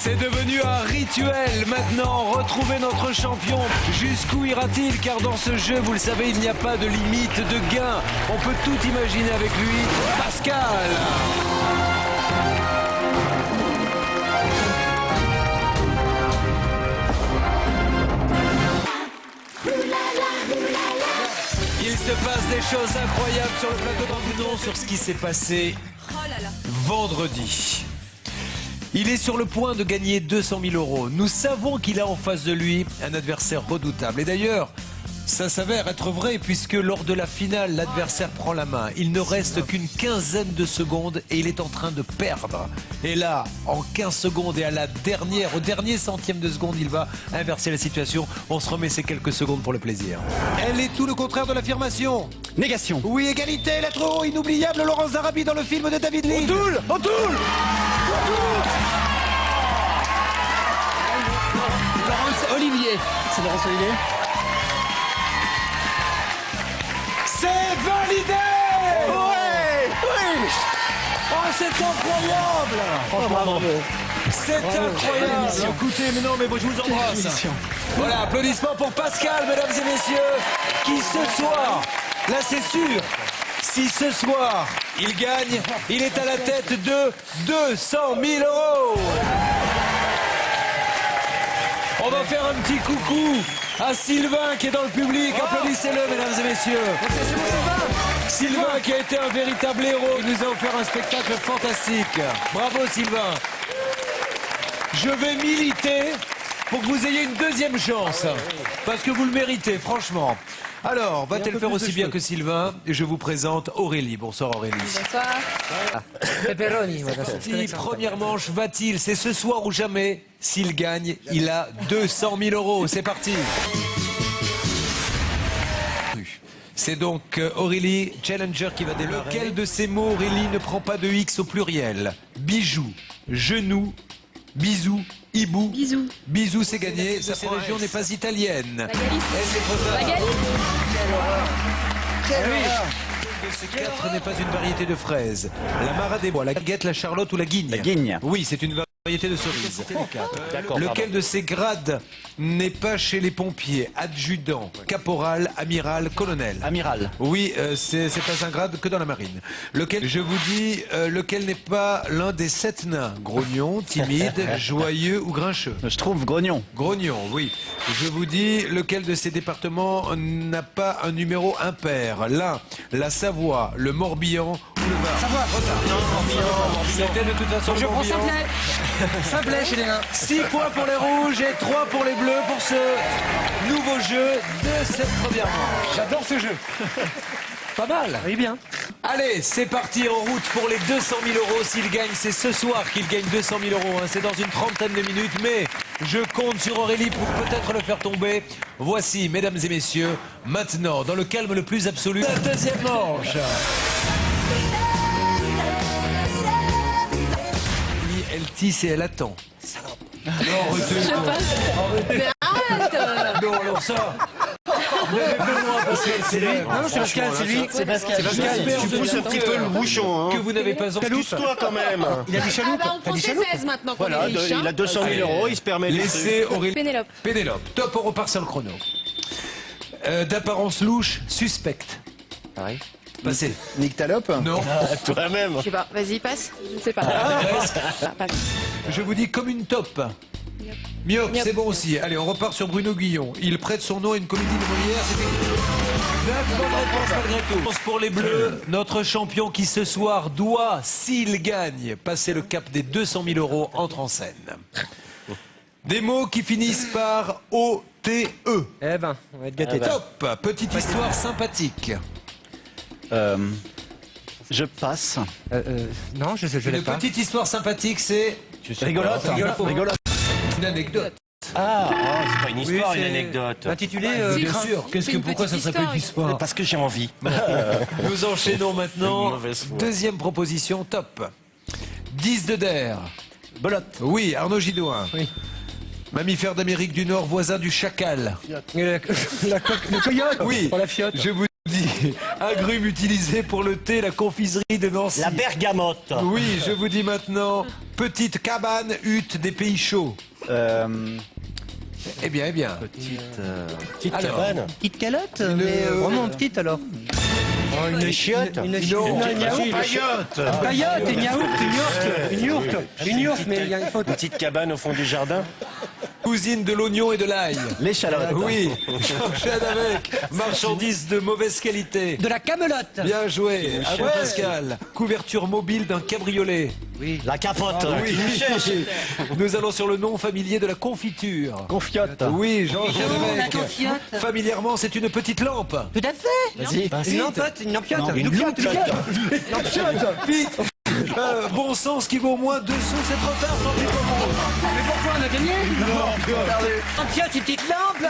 C'est devenu un rituel maintenant. Retrouvez notre champion. Jusqu'où ira-t-il? Car dans ce jeu, vous le savez, il n'y a pas de limite de gain. On peut tout imaginer avec lui. Pascal. Il se passe des choses incroyables sur le plateau de Revenons sur ce qui s'est passé vendredi. Il est sur le point de gagner 200 000 €. Nous savons qu'il a en face de lui un adversaire redoutable. Et d'ailleurs, ça s'avère être vrai puisque lors de la finale, l'adversaire prend la main. Il ne reste qu'une quinzaine de secondes et il est en train de perdre. Et là, en 15 secondes et au dernier centième de seconde, il va inverser la situation. On se remet ces quelques secondes pour le plaisir. Elle est tout le contraire de l'affirmation. Négation. Oui, égalité, lettre O, inoubliable Laurence Zarabi dans le film de David Lean. O'Toole. Laurence Olivier. C'est Laurence Olivier. C'est validé. Ouais. Oui. Oh, c'est incroyable. Franchement, C'est incroyable. Écoutez, mais non, mais moi je vous embrasse. Voilà, applaudissements pour Pascal, mesdames et messieurs, qui ce soir, là c'est sûr, si ce soir il gagne, il est à la tête de 200 000 €. On va faire un petit coucou à Sylvain qui est dans le public. Applaudissez-le, mesdames et messieurs. Sylvain qui a été un véritable héros. Il nous a offert un spectacle fantastique. Bravo Sylvain. Je vais militer pour que vous ayez une deuxième chance. Parce que vous le méritez, franchement. Alors, va-t-elle faire aussi bien que Sylvain? Je vous présente Aurélie. Bonsoir Aurélie. Bonsoir. Pepperoni. Première manche, va-t-il? C'est ce soir ou jamais. S'il gagne, il a 200 000 €. C'est parti. C'est donc Aurélie Challenger qui va démarrer. Lequel de ces mots, Aurélie, ne prend pas de X au pluriel? Bijou, genou, bisou, hibou. Bisous. Bisou, c'est gagné. Sa région n'est pas italienne. La Galice. De ces quatre n'est pas une variété de fraises. La Mara des Bois, la Guette, la Charlotte ou la Guigne. La Guigne. Oui, c'est une variété de cerises. Lequel de ces grades n'est pas chez les pompiers? Adjudant, caporal, amiral, colonel. Amiral. Oui, c'est pas un grade que dans la marine. Lequel, je vous dis, lequel n'est pas l'un des 7 nains? Grognon, timide, joyeux ou grincheux? Je trouve Grognon. Grognon, oui. Je vous dis, lequel de ces départements n'a pas un numéro impair? L'un, la Savoie, le Morbihan ou le Var? Savoie. C'était de toute façon le Je prends Morbihan. Simplet chez les nains. 6 points pour les rouges et 3 pour les bleus pour ce nouveau jeu de cette première manche. J'adore ce jeu. Pas mal. Oui, bien. Allez, c'est parti en route pour les 200 000 €. S'il gagne, c'est ce soir qu'il gagne 200 000 €. C'est dans une trentaine de minutes, mais je compte sur Aurélie pour peut-être le faire tomber. Voici, mesdames et messieurs, maintenant, dans le calme le plus absolu, la deuxième manche. Elle tisse et elle attend. Non, Je passe. Mais arrête. non, alors ça. C'est lui. Non, c'est Pascal, c'est lui. C'est Pascal. Tu pousses un petit peu le bouchon. Que vous n'avez pas entendu. Pousse-toi quand même. Il a dit chaloupe. On prend ses 16 maintenant qu'on Voilà, est riche. il a 200 000 €, il se permet de... Laissez Aurélie. Pénélope. Pénélope. Top, on repart sur le chrono. D'apparence louche, suspecte. Pareil. Passez. Nyctalope. Non. Toi-même. Je sais pas. Vas-y, passe. Je ne sais pas. Passe. Je vous dis comme une top. Myope, c'est bon aussi. Allez, on repart sur Bruno Guillon. Il prête son nom à une comédie de Molière. C'était 9 bonnes réponses malgré tout. Pour les Bleus, notre champion qui ce soir doit, s'il gagne, passer le cap des 200 000 € entre en scène. Des mots qui finissent par O-T-E. Eh ben, on va être gâtés. Top. Petite histoire sympathique. Je passe. Non, je l'ai Une pas. petite histoire sympathique, c'est... Rigolote. Rigolote. Une anecdote. Ah, c'est pas une histoire, Oui, une c'est anecdote. Intitulé Bien sûr. C'est une Pourquoi ça petite s'appelle une histoire. histoire? Parce que j'ai envie. Nous enchaînons Une maintenant. mauvaise foi. Deuxième proposition, top. 10 de Der. Belote. Oui, Arnaud Gidouin. Oui. Mammifère d'Amérique du Nord, voisin du chacal. Le coyote. Oui, Pour la fiotte. je vous Agrumes utilisé pour le thé, la confiserie de Nancy. La bergamote. Oui, je vous dis maintenant, petite cabane, hutte des pays chauds. Eh bien, Petite Alors, cabane. Petite calotte, mais vraiment petite alors. Une chiotte. Une paillote, une yourte, mais il faut... Petite cabane au fond du jardin. cousine de l'oignon et de l'ail. L'échalote. Oui, j'enchaîne avec marchandises de mauvaise qualité. De la camelote. Bien joué, à toi, Pascal. Couverture mobile d'un cabriolet. La capote. Oui. Nous allons sur le nom familier de la confiture. Confiote. Oui, j'enchaîne la avec. confiote. Familièrement, c'est une petite lampe. Tout à fait. Vas-y. Une lampiote, une lampiote. Une lampe. Vite. Bon sens qui vaut au moins 2 sous, c'est trop tard, tant pis pour vous. Mais pourquoi on a gagné? Une lampiote, une petite lampe, là,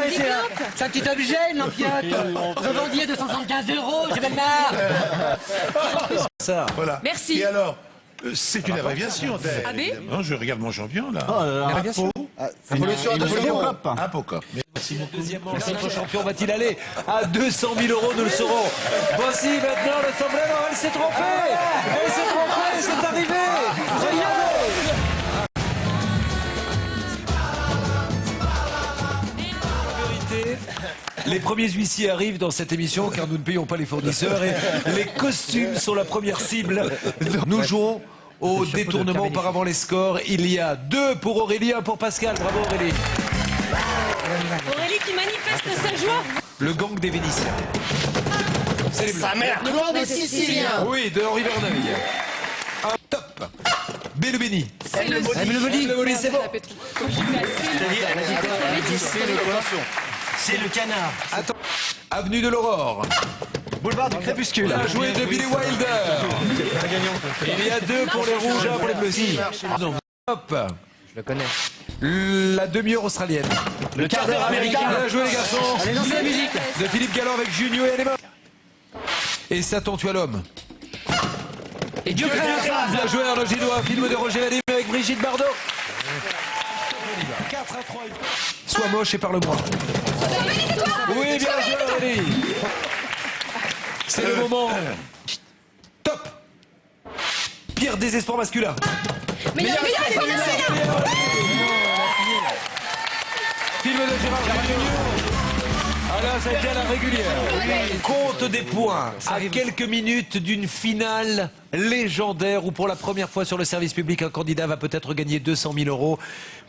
c'est un petit objet, une lampiote. Revendier 275 €, j'ai bien marre. Ça. Voilà. Merci. Et alors, c'est une abréviation. AB? Non, je regarde mon champion là. Apocop. Deuxièmement, notre champion va-t-il aller à 200 000 €? Nous le saurons. Voici maintenant le sombrero. Elle s'est trompée. Elle s'est trompée. C'est arrivé. Regardez. En vérité, les premiers huissiers arrivent dans cette émission car nous ne payons pas les fournisseurs et les costumes sont la première cible. Nous jouons au détournement auparavant les scores. Il y a 2 pour Aurélie, 1 pour Pascal. Bravo Aurélie. Aurélie qui manifeste sa joie. Le gang des Vénitiens. C'est les Bleus. Sa mère. Le grand des Siciliens. Oui, de Henri Verneuil. Un top. Bellubéni. C'est le Bellubéni, c'est bon. C'est le canard. Attends. Avenue de l'Aurore. Boulevard du Crépuscule. Bien joué de Billy Wilder. Il y a 2 pour les rouges, 1 pour les bleus. Non. Hop. Je le connais. La demi-heure australienne. Le quart d'heure américain. Bien joué les garçons. Allez, lancez la musique. De Philippe Galland avec Junio et les mains. Et Satan tue à l'homme. Et Dieu crée la phrase. Bien joué Arnaud Gillois, film de Roger Vadim avec Brigitte Bardot. 4 à 3. Sois moche et parle-moi. Oui, bien joué Aurélie. C'est le moment. Top. Pire désespoir masculin. Mais il y a Film de Gérard Jugnot. Ah là, ça a été à la régulière. Compte des points à quelques minutes d'une finale légendaire où pour la première fois sur le service public, un candidat va peut-être gagner 200 000 €.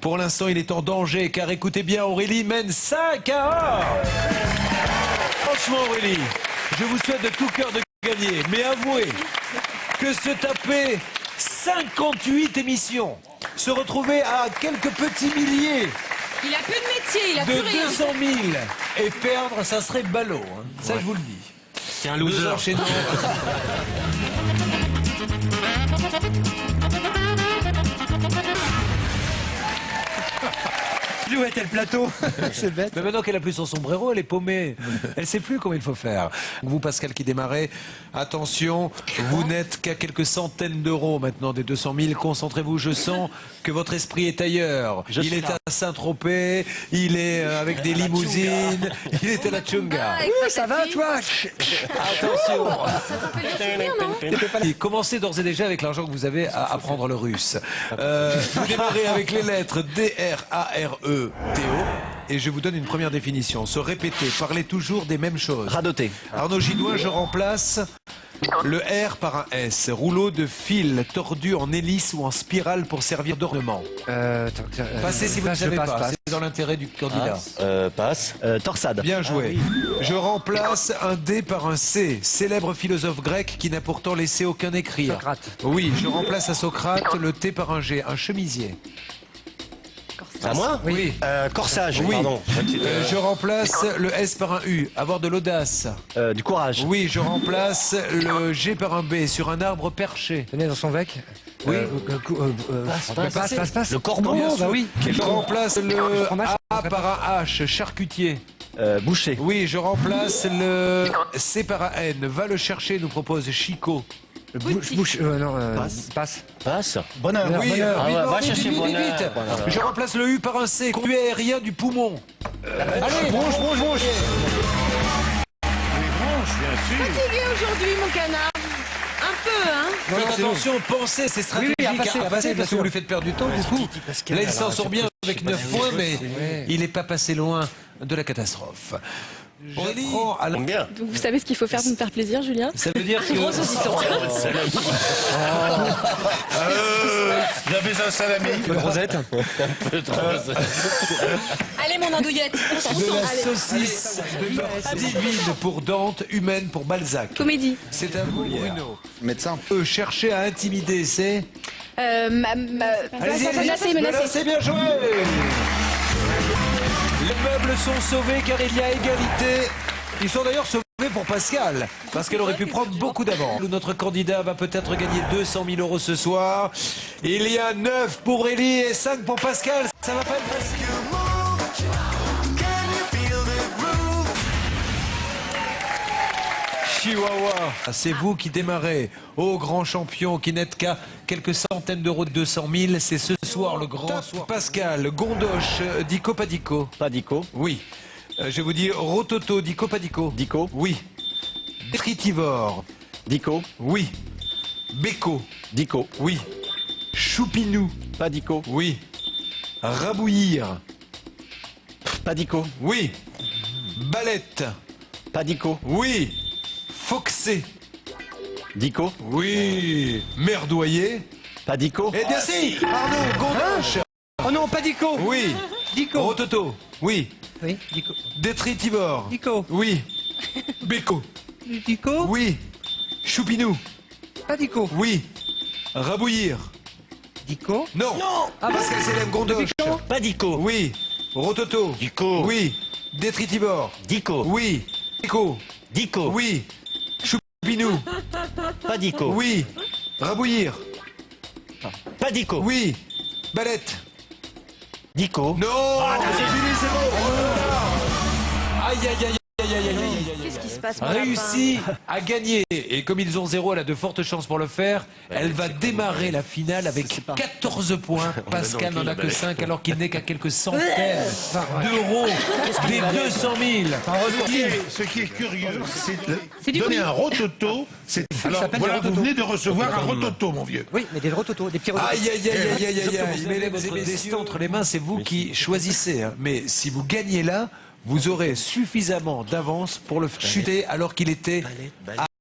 Pour l'instant, il est en danger car écoutez bien, Aurélie mène 5 à 1. Franchement, Aurélie, je vous souhaite de tout cœur de gagner. Mais avouez que se taper 58 émissions, se retrouver à quelques petits milliers Il a plus de métier, il a de plus rien. 200 000 et perdre, ça serait ballot. Hein. Ça, je vous le dis. C'est un Nous loser. enchaînons. Où était le plateau? C'est bête. Mais maintenant qu'elle a plus son sombrero, elle est paumée. Elle sait plus comment il faut faire. Vous, Pascal, qui démarrez, attention, vous n'êtes qu'à quelques centaines d'euros maintenant des 200 000. Concentrez-vous, je sens que votre esprit est ailleurs. Il est à Saint-Tropez, il est avec des limousines, il est à la Tchunga. Ça va, toi? Attention. Ça t'appelle le souvenir, non? Et commencez d'ores et déjà avec l'argent que vous avez à apprendre le russe. Vous démarrez avec les lettres D-R-A-R-E-T-O et je vous donne une première définition. Se répéter, parler toujours des mêmes choses. Radoté. Arnaud Gillois, je remplace le R par un S. Rouleau de fil tordu en hélice ou en spirale pour servir d'ornement. Passez si vous ne savez pas. C'est dans l'intérêt du candidat. Passe. Torsade. Bien joué. Je remplace un D par un C. Célèbre philosophe grec qui n'a pourtant laissé aucun écrit. Socrate. Oui, je remplace à Socrate le T par un G. Un chemisier. À moi? Oui. Corsage. Oui. Pardon. Je remplace le S par un U. Avoir de l'audace. Du courage. Oui, je remplace le G par un B. Sur un arbre perché. Tenez dans son bec. Oui. Passe. Le corbeau. Bien sûr. Bah oui. Je remplace le fromage, A par un H. Charcutier. Boucher. Oui, je remplace le C par un N. Va le chercher, nous propose Chico. Passe. Passe. Bonheur. Oui, Bonheur. vite, va vite, chercher vite, bonheur. vite. Je remplace le U par un C. Conduit aérien du poumon. Allez, Bronche. Oui, bronche, bien Fatigué aujourd'hui, mon canard. Un peu, hein. Faites attention, pensez, c'est stratégique Oui, à passer, parce bien que sûr. vous lui faites perdre du temps, du coup. Là, il s'en sort bien avec 9 points, mais il n'est pas passé loin de la catastrophe. Aurélie, alors, Bien. Donc, vous savez ce qu'il faut faire pour me faire plaisir, Julien? ça veut dire que... J'avais un salami. Rosette. Allez, mon andouillette. De la saucisse divine pour Dante, humaine pour Balzac. Comédie. C'est à vous, Bruno. Médecin. Chercher à intimider, c'est... Menacé. C'est bien joué. Les meubles sont sauvés car il y a égalité. Ils sont d'ailleurs sauvés pour Pascal, parce qu'elle aurait pu prendre beaucoup d'avance. Notre candidat va peut-être gagner 200 000 euros ce soir. Il y a 9 pour Aurélie et 5 pour Pascal. Ça va pas être facile. Chihuahua, c'est vous qui démarrez. Ô grand champion qui n'êtes qu'à quelques centaines d'euros de 200 000, c'est ce soir le grand soir. Pascal, Gondoche, Dico Padico. Padico. Oui. Je vous dis Rototo, Dico Padico. Dico. Oui. Détritivore. Dico. Oui. Beko. Dico. Oui. Choupinou. Padico. Oui. Rabouillir. Padico. Oui. Balette. Padico. Oui. Foxé. Dico. Oui. Merdoyer. Padico. Eh bien si. Arnaud, Gondoche. Oh non, pas Dico. Oui. Dico. Rototo. Oui. Oui, Dico. Détritivore. Dico. Oui. Beko. Dico. Oui. Choupinou. Pas Dico. Oui. Rabouillir. Dico. Non. Ah, parce qu'elle s'élève Gondoche. Padico. Oui. Rototo. Dico. Oui. Détritivore. Dico. Oui. Beko. Dico. Oui. Choupinou. Padico. Oui. Rabouillir. Padico. Oui. Balette. Dico. Non. C'est fini, c'est bon. Aïe, aïe, aïe, aïe, aïe, aïe, aïe, aïe. Qu'est-ce qui se passe, Réussi à gagner. Et comme ils ont 0, elle a de fortes chances pour le faire. Elle va démarrer la finale avec 14 points. Pascal n'en a que 5 alors qu'il n'est qu'à quelques centaines d'euros des 200 000. Ce qui est curieux, c'est du donner fruit. un rototo. Alors s'appelle voilà, du rototo. vous venez de recevoir un rototo, mon vieux. Oui, mais des rototos, des petits rototos. Aïe, aïe, aïe, aïe, aïe, aïe, aïe. Mais votre destin entre les mains, c'est vous qui choisissez. Hein. Mais si vous gagnez là, vous aurez suffisamment d'avance pour le faire chuter alors qu'il était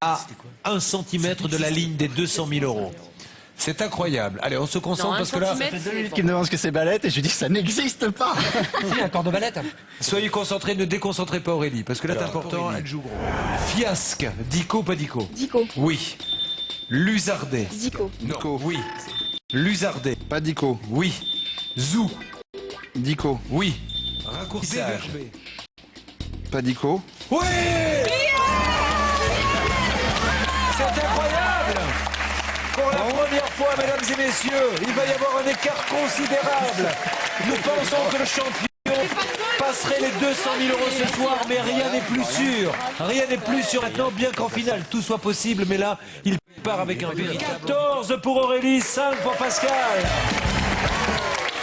à 1 centimètre de la ligne des 200 000 euros. C'est incroyable. Allez, on se concentre parce que là, Qui me demande ce que c'est balette et je lui dis que ça n'existe pas. Si, un corps de balette. soyez concentrés, ne déconcentrez pas Aurélie, parce que là, c'est important, elle joue gros. Fiasque, Dico, pas Dico. Dico. Oui. Luzardet. Dico. Non. Oui. Luzardet. Pas Dico. Oui. Zou. Dico. Oui. Raccourcissage. Pas Dico. Oui. C'est incroyable. Pour la première fois, mesdames et messieurs, il va y avoir un écart considérable. Nous pensons que le champion passerait les 200 000 euros ce soir, mais rien n'est plus sûr. Rien n'est plus sûr maintenant, bien qu'en finale tout soit possible, mais là, il part avec un véritable... 14 pour Aurélie, 5 pour Pascal.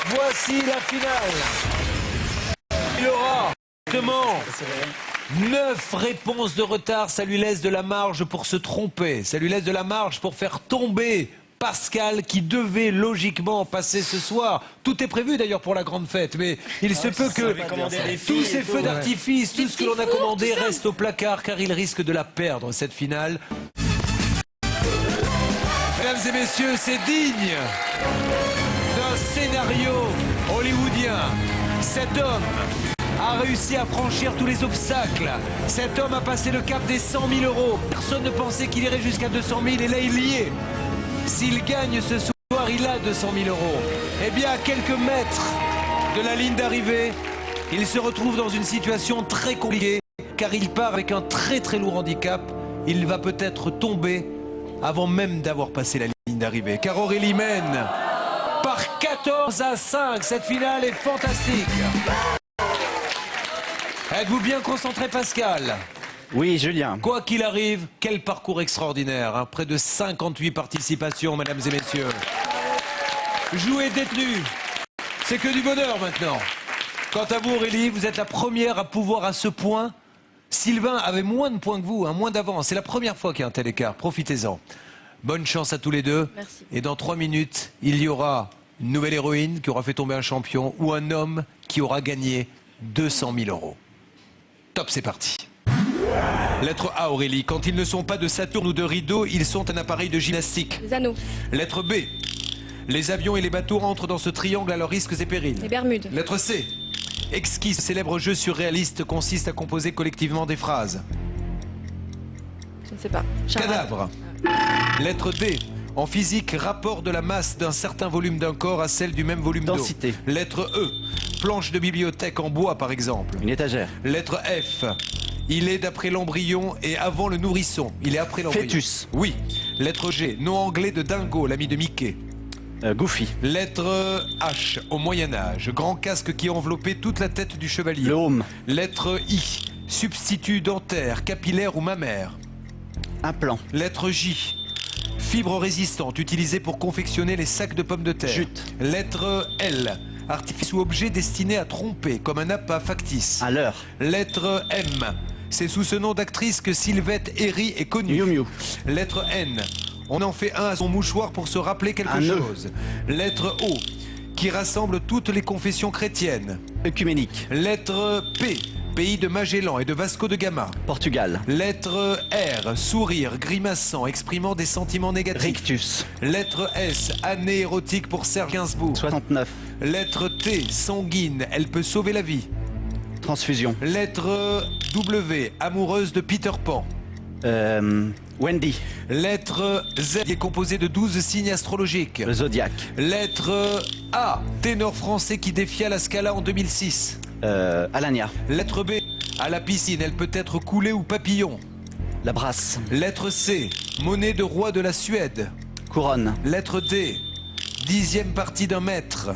Voici la finale. Il aura exactement 9 réponses de retard. Ça lui laisse de la marge pour se tromper. Ça lui laisse de la marge pour faire tomber Pascal, qui devait logiquement passer ce soir. Tout est prévu d'ailleurs pour la grande fête, mais il se peut que tous ces feux d'artifice, tout ce que l'on a commandé reste au placard, car il risque de la perdre, cette finale. Mesdames et messieurs, c'est digne d'un scénario hollywoodien. Cet homme a réussi à franchir tous les obstacles. Cet homme a passé le cap des 100 000 euros. Personne ne pensait qu'il irait jusqu'à 200 000 et là il y est. S'il gagne ce soir, il a 200 000 euros. Eh bien, à quelques mètres de la ligne d'arrivée, il se retrouve dans une situation très compliquée car il part avec un très très lourd handicap. Il va peut-être tomber avant même d'avoir passé la ligne d'arrivée. Car Aurélie mène par 14-5. Cette finale est fantastique. Êtes-vous bien concentré, Pascal? Oui, Julien. Quoi qu'il arrive, quel parcours extraordinaire. Hein. Près de 58 participations, mesdames et messieurs. Jouer détenu, c'est que du bonheur maintenant. Quant à vous, Aurélie, vous êtes la première à pouvoir à ce point Sylvain avait moins de points que vous, hein, moins d'avance. C'est la première fois qu'il y a un tel écart. Profitez-en. Bonne chance à tous les deux. Merci. Et dans 3 minutes, il y aura une nouvelle héroïne qui aura fait tomber un champion ou un homme qui aura gagné 200 000 euros. Top, c'est parti. Lettre A, Aurélie. Quand ils ne sont pas de Saturne ou de Rideau, ils sont un appareil de gymnastique. Les anneaux. Lettre B. Les avions et les bateaux rentrent dans ce triangle à leurs risques et périls. Les Bermudes. Lettre C. Exquis, ce célèbre jeu surréaliste consiste à composer collectivement des phrases. Je ne sais pas. Charade. Cadavre. Lettre D. En physique, rapport de la masse d'un certain volume d'un corps à celle du même volume d'eau. Densité. Lettre E. Planche de bibliothèque en bois, par exemple. Une étagère. Lettre F. Il est d'après l'embryon et avant le nourrisson. Il est après l'embryon. Fœtus. Oui. Lettre G. Nom anglais de Dingo, l'ami de Mickey. Goofy. Lettre H. Au Moyen-Âge. Grand casque qui enveloppait toute la tête du chevalier. Le home. Lettre I. Substitut dentaire, capillaire ou mammaire. Implant. Lettre J. Fibre résistante utilisée pour confectionner les sacs de pommes de terre. Jute. Lettre L. Artifice ou objet destiné à tromper, comme un appât factice. À l'heure. Lettre M. C'est sous ce nom d'actrice que Sylvette Herry est connue. Miu Miu. Lettre N. On en fait un à son mouchoir pour se rappeler quelque Un nœud. chose. Lettre O. Qui rassemble toutes les confessions chrétiennes. Œcuménique. Lettre P. Pays de Magellan et de Vasco de Gama. Portugal. Lettre R. Sourire, grimaçant, exprimant des sentiments négatifs. Rictus. Lettre S. Année érotique pour Serge Gainsbourg. 69. Lettre T. Sanguine, elle peut sauver la vie. Transfusion. Lettre W. Amoureuse de Peter Pan. Wendy. Lettre Z. Qui est composée de 12 signes astrologiques. Le zodiaque. Lettre A. Ténor français qui défia la Scala en 2006. Alania. Lettre B. À la piscine, elle peut être coulée ou papillon. La brasse. Lettre C. Monnaie de roi de la Suède. Couronne. Lettre D. 10e partie d'un mètre.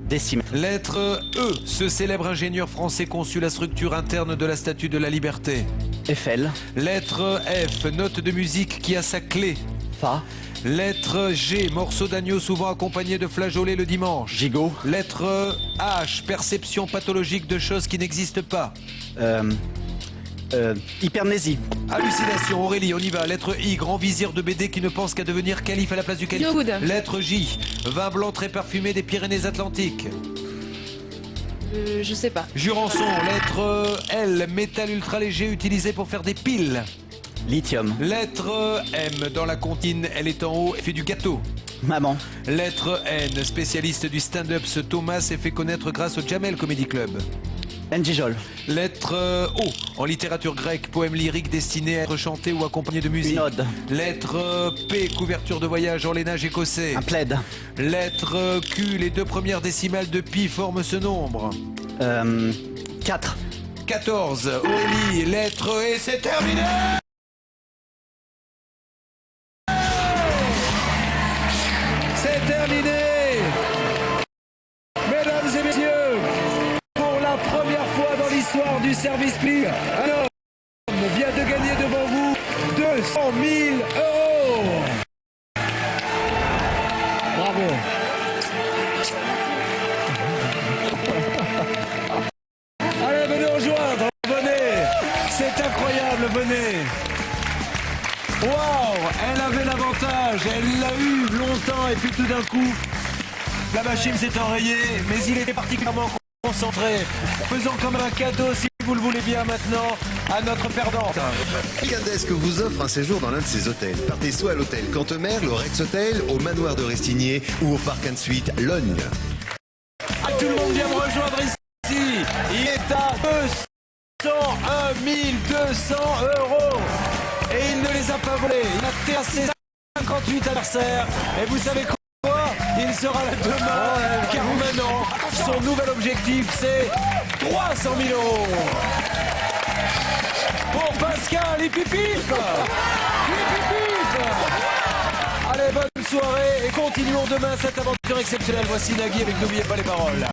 Décimètre. Lettre E. Ce célèbre ingénieur français conçut la structure interne de la Statue de la Liberté. Eiffel. Lettre F. Note de musique qui a sa clé. Fa. Lettre G. Morceau d'agneau souvent accompagné de flageolets le dimanche. Gigot. Lettre H. Perception pathologique de choses qui n'existent pas. Hypermnésie. Hallucination, Aurélie, on y va. Lettre I, grand vizir de BD qui ne pense qu'à devenir calife à la place du calife. Good. Lettre J, vin blanc très parfumé des Pyrénées-Atlantiques. Je sais pas. Jurançon, lettre L, métal ultra léger utilisé pour faire des piles. Lithium. Lettre M, dans la comptine, elle est en haut et fait du gâteau. Maman. Lettre N, spécialiste du stand-up, ce Thomas s'est fait connaître grâce au Jamel Comedy Club. Njijol. Lettre O, en littérature grecque, poème lyrique destiné à être chanté ou accompagné de musique. Une ode. Lettre P, couverture de voyage en lainage écossais. Un plaid. Lettre Q, les 2 premières décimales de pi forment ce nombre. 4. 14, Aurélie, lettre E, c'est terminé! C'est terminé! Mesdames et messieurs, pour la première fois dans l'histoire du service public, un homme vient de gagner devant vous 200 000 euros! Bravo! Allez, venez rejoindre, venez! C'est incroyable, venez! Waouh! Elle avait l'avantage, elle l'a eu longtemps et puis tout d'un coup, la machine s'est enrayée, mais il était particulièrement concentré, faisant comme un cadeau, si vous le voulez bien maintenant, à notre perdante. Weekendesk vous offre un séjour dans l'un de ses hôtels. Partez soit à l'hôtel Cantemer, le Rex Hotel, au manoir de Restigné ou au Park & Suite Logne. Ah, tout le monde vient me rejoindre ici. Il est à 201 200 euros. Et il ne les a pas volés. Il a terrassé 58 adversaires. Et vous savez quoi? Il sera là demain. Car maintenant, son nouvel objectif, c'est 300 000 euros. Pour Pascal et Pipip. Allez, bonne soirée et continuons demain cette aventure exceptionnelle. Voici Nagui avec N'oubliez pas les paroles.